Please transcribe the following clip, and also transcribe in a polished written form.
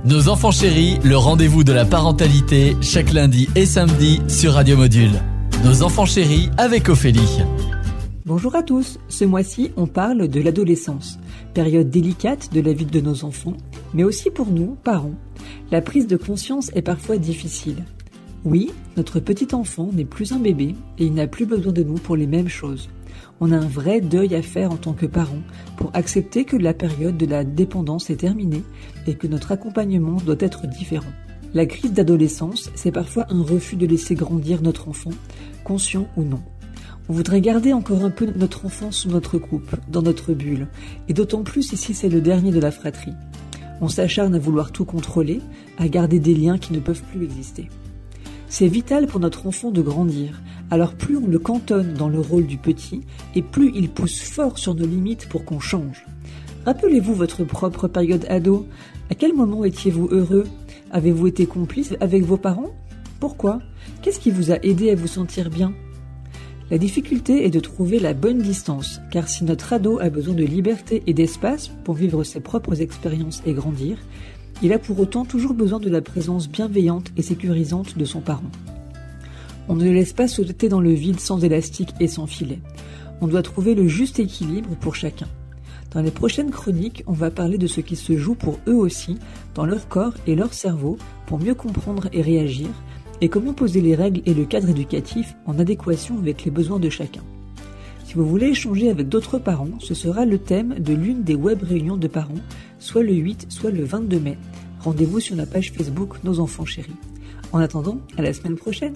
Nos enfants chéris, le rendez-vous de la parentalité, chaque lundi et samedi sur Radio Module. Nos enfants chéris avec Ophélie. Bonjour à tous, ce mois-ci on parle de l'adolescence, période délicate de la vie de nos enfants, mais aussi pour nous, parents. La prise de conscience est parfois difficile. Oui, notre petit enfant n'est plus un bébé et il n'a plus besoin de nous pour les mêmes choses. On a un vrai deuil à faire en tant que parents pour accepter que la période de la dépendance est terminée et que notre accompagnement doit être différent. La crise d'adolescence, c'est parfois un refus de laisser grandir notre enfant, conscient ou non. On voudrait garder encore un peu notre enfance sous notre coupe, dans notre bulle, et d'autant plus ici c'est le dernier de la fratrie. On s'acharne à vouloir tout contrôler, à garder des liens qui ne peuvent plus exister. C'est vital pour notre enfant de grandir, alors plus on le cantonne dans le rôle du petit, et plus il pousse fort sur nos limites pour qu'on change. Rappelez-vous votre propre période ado. À quel moment étiez-vous heureux? Avez-vous été complice avec vos parents? Pourquoi? Qu'est-ce qui vous a aidé à vous sentir bien? La difficulté est de trouver la bonne distance, car si notre ado a besoin de liberté et d'espace pour vivre ses propres expériences et grandir, il a pour autant toujours besoin de la présence bienveillante et sécurisante de son parent. On ne le laisse pas sauter dans le vide sans élastique et sans filet. On doit trouver le juste équilibre pour chacun. Dans les prochaines chroniques, on va parler de ce qui se joue pour eux aussi, dans leur corps et leur cerveau, pour mieux comprendre et réagir, et comment poser les règles et le cadre éducatif en adéquation avec les besoins de chacun. Si vous voulez échanger avec d'autres parents, ce sera le thème de l'une des web réunions de parents, soit le 8, soit le 22 mai. Rendez-vous sur la page Facebook Nos Enfants Chéris. En attendant, à la semaine prochaine.